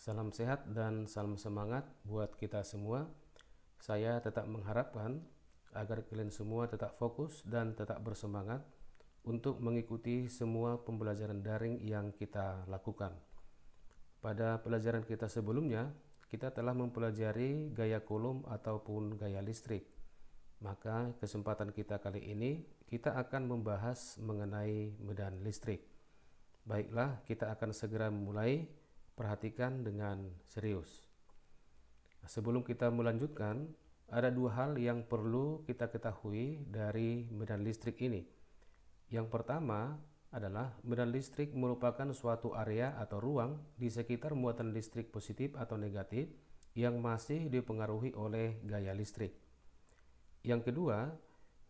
Salam sehat dan salam semangat buat kita semua. Saya tetap mengharapkan agar kalian semua tetap fokus dan tetap bersemangat untuk mengikuti semua pembelajaran daring yang kita lakukan. Pada pelajaran kita sebelumnya, kita telah mempelajari gaya Coulomb ataupun gaya listrik. Maka kesempatan kita kali ini, kita akan membahas mengenai medan listrik. Baiklah, kita akan segera memulai. Perhatikan dengan serius. Sebelum kita melanjutkan, ada dua hal yang perlu kita ketahui dari medan listrik ini. Yang pertama adalah medan listrik merupakan suatu area atau ruang di sekitar muatan listrik positif atau negatif yang masih dipengaruhi oleh gaya listrik. Yang kedua,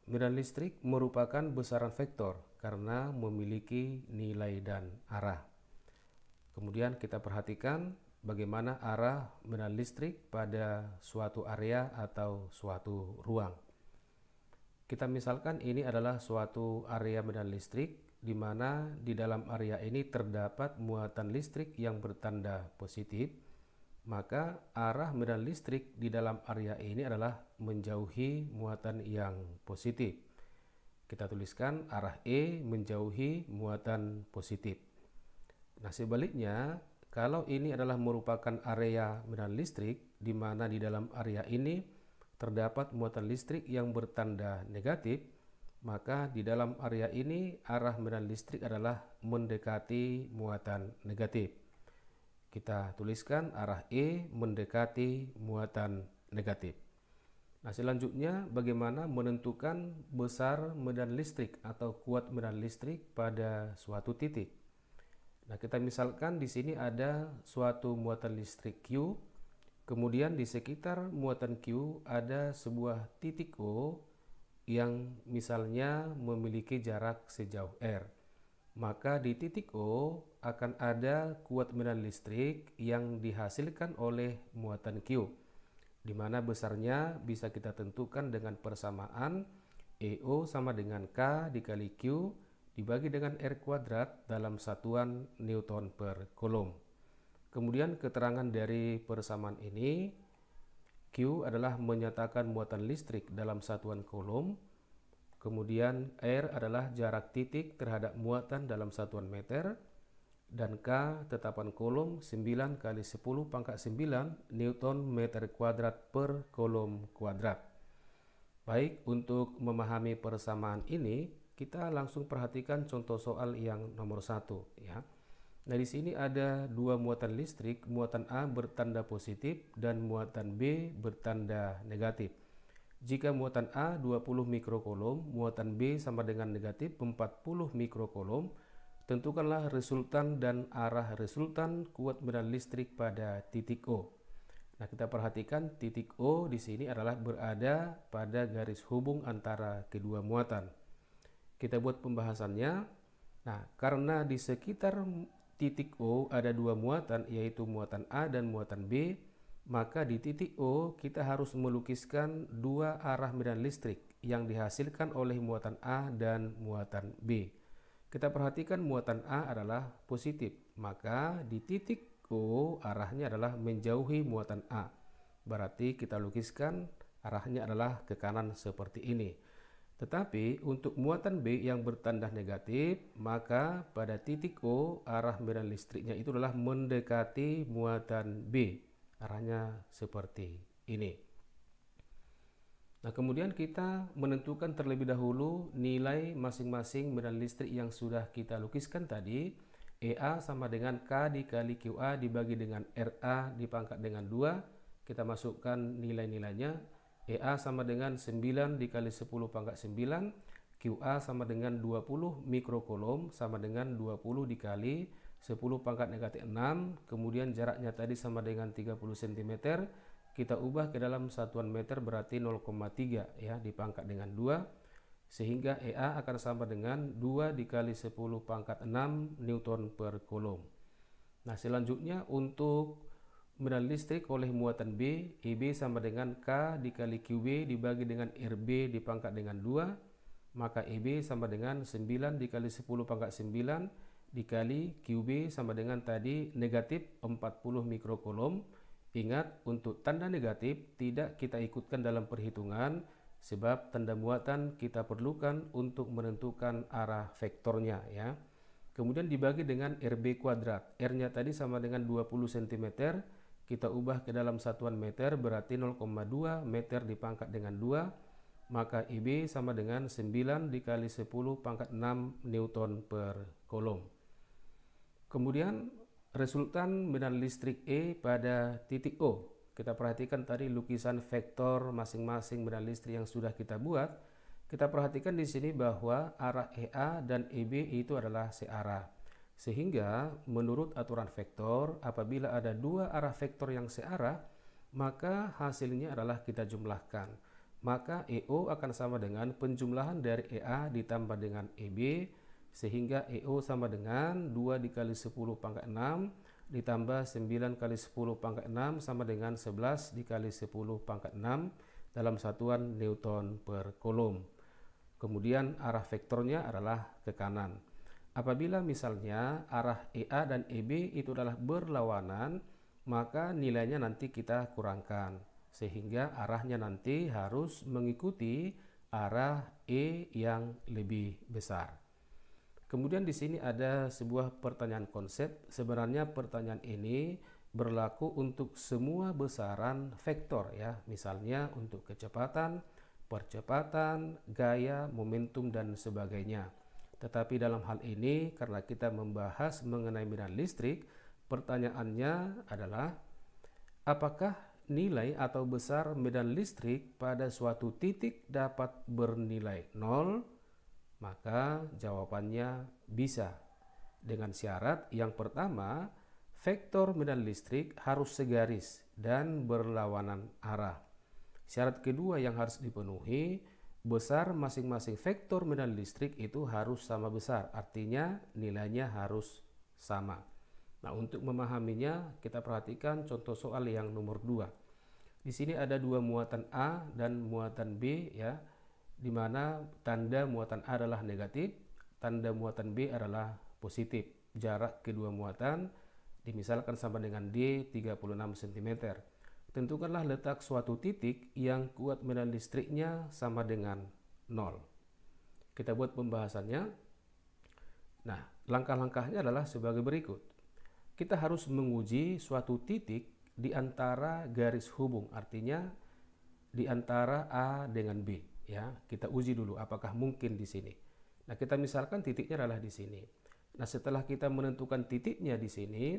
medan listrik merupakan besaran vektor karena memiliki nilai dan arah. Kemudian kita perhatikan bagaimana arah medan listrik pada suatu area atau suatu ruang. Kita misalkan ini adalah suatu area medan listrik di mana di dalam area ini terdapat muatan listrik yang bertanda positif, maka arah medan listrik di dalam area ini adalah menjauhi muatan yang positif. Kita tuliskan arah E menjauhi muatan positif. Nah, sebaliknya, kalau ini adalah merupakan area medan listrik di mana di dalam area ini terdapat muatan listrik yang bertanda negatif, maka di dalam area ini arah medan listrik adalah mendekati muatan negatif. Kita tuliskan arah E mendekati muatan negatif. Nah, selanjutnya bagaimana menentukan besar medan listrik atau kuat medan listrik pada suatu titik. Nah, kita misalkan di sini ada suatu muatan listrik Q, kemudian di sekitar muatan Q ada sebuah titik O yang misalnya memiliki jarak sejauh R. Maka di titik O akan ada kuat medan listrik yang dihasilkan oleh muatan Q, di mana besarnya bisa kita tentukan dengan persamaan EO sama dengan K dikali Q dibagi dengan R kuadrat dalam satuan Newton per Coulomb. Kemudian keterangan dari persamaan ini, Q adalah menyatakan muatan listrik dalam satuan Coulomb, kemudian R adalah jarak titik terhadap muatan dalam satuan meter, dan K tetapan Coulomb 9 kali 10 pangkat 9 Newton meter kuadrat per Coulomb kuadrat. Baik, untuk memahami persamaan ini, kita langsung perhatikan contoh soal yang nomor 1 ya. Nah, di sini ada dua muatan listrik, muatan A bertanda positif dan muatan B bertanda negatif. Jika muatan A 20 mikrocoulomb, muatan B sama dengan negatif 40 mikrocoulomb, tentukanlah resultan dan arah resultan kuat medan listrik pada titik O. Nah, kita perhatikan titik O di sini adalah berada pada garis hubung antara kedua muatan. Kita buat pembahasannya. Nah, karena di sekitar titik O ada dua muatan, yaitu muatan A dan muatan B, maka di titik O kita harus melukiskan dua arah medan listrik yang dihasilkan oleh muatan A dan muatan B. Kita perhatikan muatan A adalah positif, maka di titik O arahnya adalah menjauhi muatan A. Berarti kita lukiskan arahnya adalah ke kanan seperti ini. Tetapi untuk muatan B yang bertanda negatif, maka pada titik O arah medan listriknya itu adalah mendekati muatan B. Arahnya seperti ini. Nah, kemudian kita menentukan terlebih dahulu nilai masing-masing medan listrik yang sudah kita lukiskan tadi. EA sama dengan K dikali QA dibagi dengan RA dipangkat dengan 2. Kita masukkan nilai-nilainya. EA sama dengan 9 dikali 10 pangkat 9, QA sama dengan 20 mikrocoulomb sama dengan 20 dikali 10 pangkat negatif 6, kemudian jaraknya tadi sama dengan 30 cm, kita ubah ke dalam satuan meter berarti 0,3 ya dipangkat dengan 2, sehingga EA akan sama dengan 2 dikali 10 pangkat 6 Newton per Coulomb. Nah, selanjutnya untuk medan listrik oleh muatan B, EB sama dengan K dikali QB dibagi dengan RB dipangkat dengan 2, maka EB sama dengan 9 dikali 10 pangkat 9 dikali QB sama dengan tadi negatif 40 mikrokulom. Ingat, untuk tanda negatif tidak kita ikutkan dalam perhitungan sebab tanda muatan kita perlukan untuk menentukan arah vektornya ya. Kemudian dibagi dengan RB kuadrat. R-nya tadi sama dengan 20 cm, kita ubah ke dalam satuan meter berarti 0,2 meter dipangkat dengan 2, maka IB sama dengan 9 dikali 10 pangkat 6 Newton per kolom. Kemudian resultan medan listrik E pada titik O. Kita perhatikan tadi lukisan vektor masing-masing medan listrik yang sudah kita buat. Kita perhatikan di sini bahwa arah EA dan EB itu adalah searah. Sehingga menurut aturan vektor, apabila ada dua arah vektor yang searah, maka hasilnya adalah kita jumlahkan. Maka EO akan sama dengan penjumlahan dari EA ditambah dengan EB, sehingga EO sama dengan 2 dikali 10 pangkat 6 ditambah 9 kali 10 pangkat 6 sama dengan 11 dikali 10 pangkat 6 dalam satuan Newton per kolom. Kemudian arah vektornya adalah ke kanan. Apabila misalnya arah EA dan EB itu adalah berlawanan, maka nilainya nanti kita kurangkan, sehingga arahnya nanti harus mengikuti arah E yang lebih besar. Kemudian di sini ada sebuah pertanyaan konsep. Sebenarnya pertanyaan ini berlaku untuk semua besaran vektor ya. Misalnya untuk kecepatan, percepatan, gaya, momentum dan sebagainya. Tetapi dalam hal ini karena kita membahas mengenai medan listrik, pertanyaannya adalah apakah nilai atau besar medan listrik pada suatu titik dapat bernilai 0? Maka jawabannya bisa. Dengan syarat yang pertama, vektor medan listrik harus segaris dan berlawanan arah. Syarat kedua yang harus dipenuhi, besar masing-masing vektor medan listrik itu harus sama besar, artinya nilainya harus sama. Nah, untuk memahaminya kita perhatikan contoh soal yang nomor 2. Di sini ada dua muatan A dan muatan B ya, di mana tanda muatan A adalah negatif, tanda muatan B adalah positif. Jarak kedua muatan dimisalkan sama dengan D 36 cm. Tentukanlah letak suatu titik yang kuat medan listriknya sama dengan 0. Kita buat pembahasannya. Nah, langkah-langkahnya adalah sebagai berikut. Kita harus menguji suatu titik di antara garis hubung, artinya di antara A dengan B. Ya, kita uji dulu apakah mungkin di sini. Nah, kita misalkan titiknya adalah di sini. Nah, setelah kita menentukan titiknya di sini,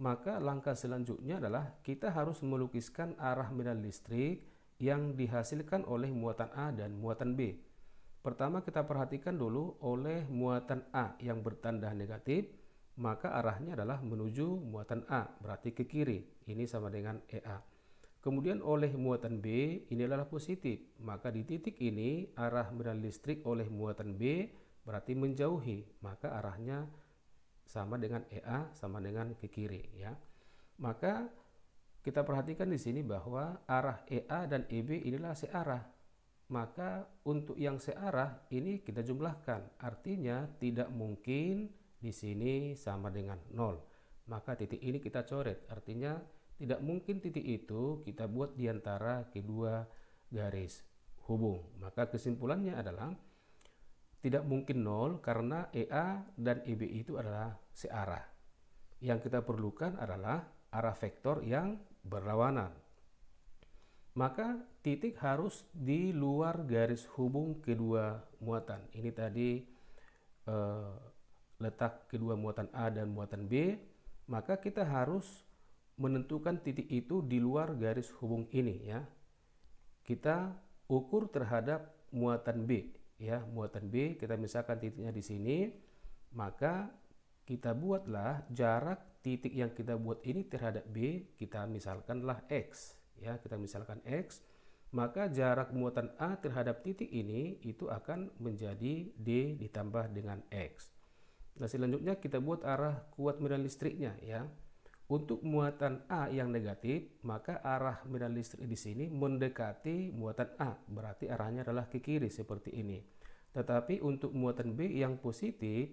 maka langkah selanjutnya adalah kita harus melukiskan arah medan listrik yang dihasilkan oleh muatan A dan muatan B. Pertama kita perhatikan dulu oleh muatan A yang bertanda negatif, maka arahnya adalah menuju muatan A, berarti ke kiri. Ini sama dengan EA. Kemudian oleh muatan B ini adalah positif, maka di titik ini arah medan listrik oleh muatan B berarti menjauhi, maka arahnya sama dengan EA sama dengan ke kiri ya. Maka kita perhatikan di sini bahwa arah EA dan EB inilah searah. Maka untuk yang searah ini kita jumlahkan, artinya tidak mungkin di sini sama dengan 0. Maka titik ini kita coret, artinya tidak mungkin titik itu kita buat di antara kedua garis hubung. Maka kesimpulannya adalah tidak mungkin 0 karena EA dan EB itu adalah searah. Yang kita perlukan adalah arah vektor yang berlawanan. Maka titik harus di luar garis hubung kedua muatan. Ini tadi letak kedua muatan A dan muatan B. Maka kita harus menentukan titik itu di luar garis hubung ini ya. Kita ukur terhadap muatan B ya, muatan B kita misalkan titiknya di sini, maka kita buatlah jarak titik yang kita buat ini terhadap B, kita misalkanlah X ya, kita misalkan X, maka jarak muatan A terhadap titik ini itu akan menjadi D ditambah dengan X. Nah, selanjutnya kita buat arah kuat medan listriknya ya. Untuk muatan A yang negatif, maka arah medan listrik di sini mendekati muatan A, berarti arahnya adalah ke kiri seperti ini. Tetapi untuk muatan B yang positif,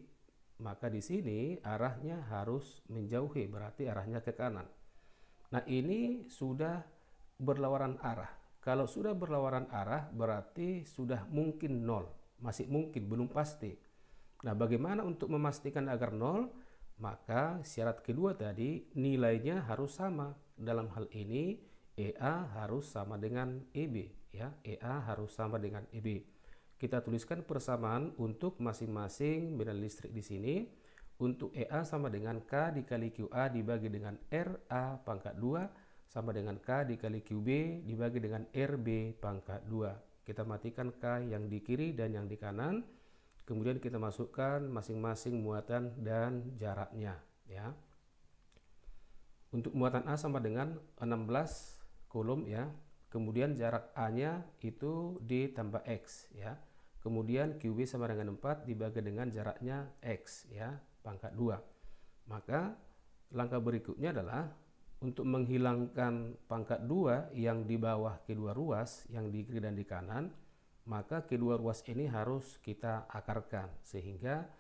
maka di sini arahnya harus menjauhi, berarti arahnya ke kanan. Nah, ini sudah berlawanan arah. Kalau sudah berlawanan arah berarti sudah mungkin nol, masih mungkin, belum pasti. Nah, bagaimana untuk memastikan agar nol? Maka syarat kedua tadi nilainya harus sama. Dalam hal ini EA harus sama dengan EB, ya. EA harus sama dengan EB. Kita tuliskan persamaan untuk masing-masing medan listrik di sini. Untuk EA sama dengan K dikali QA dibagi dengan RA pangkat 2 sama dengan K dikali QB dibagi dengan RB pangkat 2. Kita matikan K yang di kiri dan yang di kanan. Kemudian kita masukkan masing-masing muatan dan jaraknya, ya. Untuk muatan A sama dengan 16 kulum, ya. Kemudian jarak A-nya itu ditambah X, ya. Kemudian QB sama dengan 4 dibagi dengan jaraknya X, ya, pangkat 2. Maka langkah berikutnya adalah untuk menghilangkan pangkat 2 yang di bawah kedua ruas, yang di kiri dan di kanan, maka kedua ruas ini harus kita akarkan. Sehingga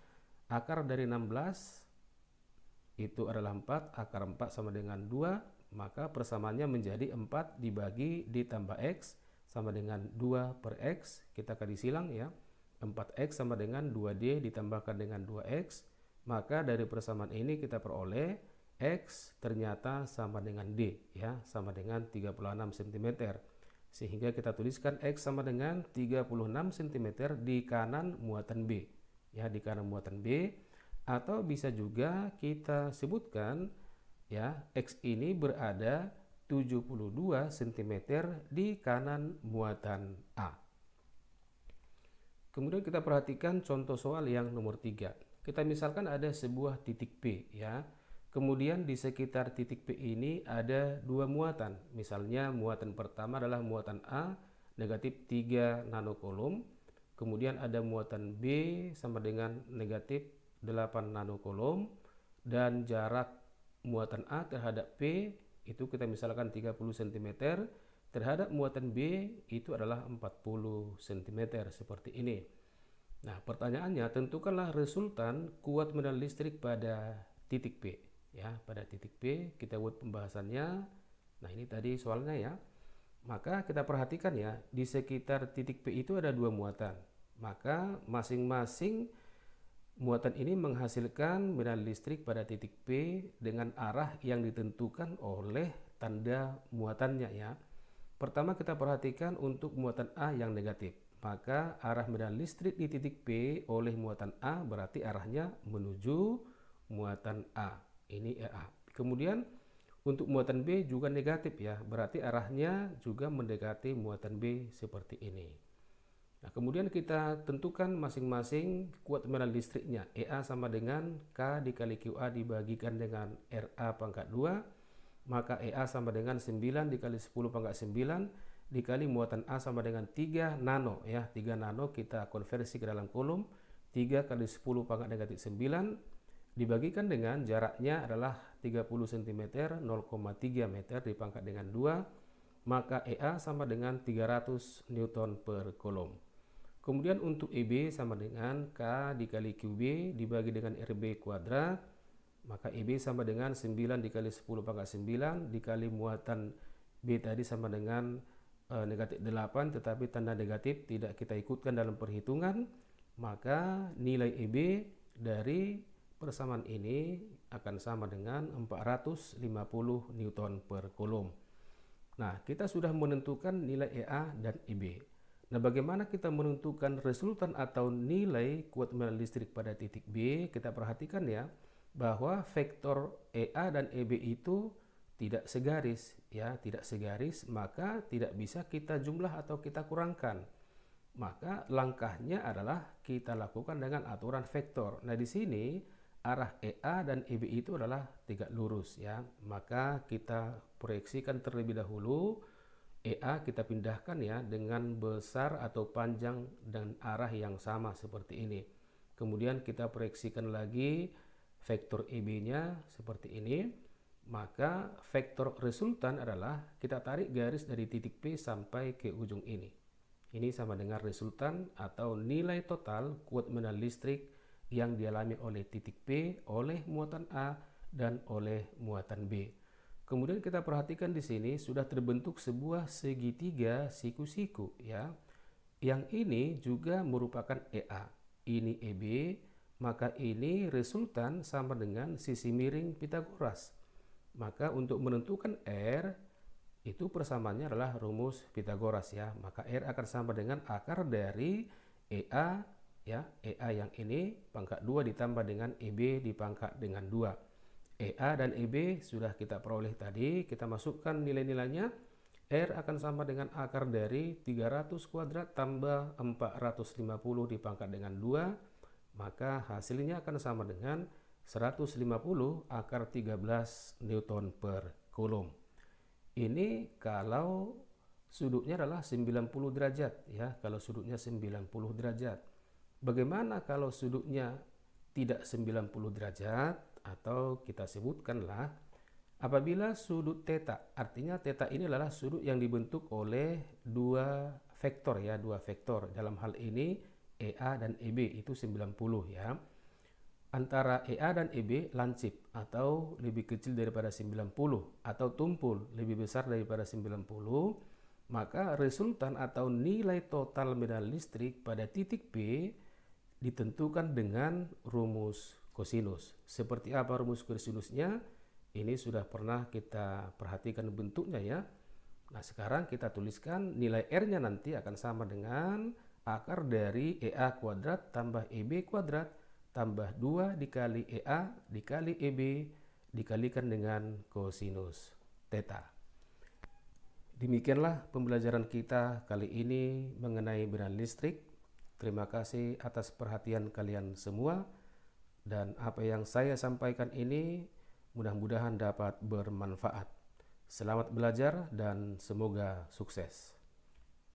akar dari 16 itu adalah 4, akar 4 sama dengan 2, maka persamaannya menjadi 4 dibagi ditambah X sama dengan 2 per X, kita kali silang, ya. 4X sama dengan 2D ditambahkan dengan 2X, maka dari persamaan ini kita peroleh X ternyata sama dengan D, ya, sama dengan 36 cm. Sehingga kita tuliskan X sama dengan 36 cm di kanan muatan B, ya, di kanan muatan B. Atau bisa juga kita sebutkan, ya, X ini berada 72 cm di kanan muatan A. Kemudian kita perhatikan contoh soal yang nomor 3. Kita misalkan ada sebuah titik P, ya. Kemudian di sekitar titik P ini ada dua muatan. Misalnya muatan pertama adalah muatan A negatif 3 nanocoulomb. Kemudian ada muatan B sama dengan negatif 8 nanocoulomb. Dan jarak muatan A terhadap P itu kita misalkan 30 cm, terhadap muatan B itu adalah 40 cm, seperti ini. Nah, pertanyaannya, tentukanlah resultan kuat medan listrik pada titik P, ya. Pada titik P kita buat pembahasannya. Nah, ini tadi soalnya, ya. Maka kita perhatikan, ya, di sekitar titik P itu ada dua muatan. Maka masing-masing muatan ini menghasilkan medan listrik pada titik P dengan arah yang ditentukan oleh tanda muatannya, ya. Pertama kita perhatikan untuk muatan A yang negatif. Maka arah medan listrik di titik P oleh muatan A berarti arahnya menuju muatan A. Ini EA. Kemudian untuk muatan B juga negatif, ya. Berarti arahnya juga mendekati muatan B seperti ini. Nah, kemudian kita tentukan masing-masing kuat medan listriknya. EA sama dengan K dikali QA dibagikan dengan RA pangkat 2. Maka EA sama dengan 9 dikali 10 pangkat 9 dikali muatan A sama dengan 3 nano, ya. 3 nano kita konversi ke dalam kolom. 3 kali 10 pangkat negatif 9 dibagikan dengan jaraknya adalah 30 cm, 0,3 meter dipangkat dengan 2. Maka EA sama dengan 300 Newton per kolom. Kemudian untuk EB sama dengan K dikali QB dibagi dengan RB kuadrat. Maka EB sama dengan 9 dikali 10 pangkat 9 dikali muatan B tadi sama dengan negatif 8, tetapi tanda negatif tidak kita ikutkan dalam perhitungan. Maka nilai EB dari persamaan ini akan sama dengan 450 Newton per kolom. Nah, kita sudah menentukan nilai EA dan EB. Nah, bagaimana kita menentukan resultan atau nilai kuat medan listrik pada titik B? Kita perhatikan, ya, bahwa vektor EA dan EB itu tidak segaris, ya, tidak segaris, maka tidak bisa kita jumlah atau kita kurangkan. Maka langkahnya adalah kita lakukan dengan aturan vektor. Nah, di sini arah EA dan EB itu adalah tegak lurus, ya. Maka kita proyeksikan terlebih dahulu. EA kita pindahkan, ya, dengan besar atau panjang dan arah yang sama seperti ini. Kemudian kita proyeksikan lagi vektor EB-nya seperti ini. Maka vektor resultan adalah kita tarik garis dari titik P sampai ke ujung ini. Ini sama dengan resultan atau nilai total kuat medan listrik yang dialami oleh titik P, oleh muatan A, dan oleh muatan B. Kemudian kita perhatikan di sini sudah terbentuk sebuah segitiga siku-siku ya. Yang ini juga merupakan EA. Ini EB, maka ini resultan sama dengan sisi miring Pitagoras. Maka untuk menentukan R itu persamaannya adalah rumus Pitagoras ya. Maka R akan sama dengan akar dari EA ya, EA yang ini pangkat 2 ditambah dengan EB dipangkat dengan 2. EA dan EB sudah kita peroleh tadi, kita masukkan nilai-nilainya. R akan sama dengan akar dari 300 kuadrat tambah 450 dipangkat dengan 2, maka hasilnya akan sama dengan 150 akar 13 Newton per Coulomb. Ini kalau sudutnya adalah 90 derajat ya, kalau sudutnya 90 derajat. Bagaimana kalau sudutnya tidak 90 derajat, atau kita sebutkanlah apabila sudut theta, artinya theta ini adalah sudut yang dibentuk oleh dua vektor ya, dua vektor. Dalam hal ini EA dan EB itu 90 ya. Antara EA dan EB lancip atau lebih kecil daripada 90 atau tumpul lebih besar daripada 90, maka resultan atau nilai total medan listrik pada titik P ditentukan dengan rumus kosinus. Seperti apa rumus kosinusnya? Ini sudah pernah kita perhatikan bentuknya ya. Nah, sekarang kita tuliskan nilai R-nya nanti akan sama dengan akar dari EA kuadrat tambah EB kuadrat tambah 2 dikali EA dikali EB dikalikan dengan kosinus theta. Demikianlah pembelajaran kita kali ini mengenai medan listrik. Terima kasih atas perhatian kalian semua, dan apa yang saya sampaikan ini mudah-mudahan dapat bermanfaat. Selamat belajar dan semoga sukses.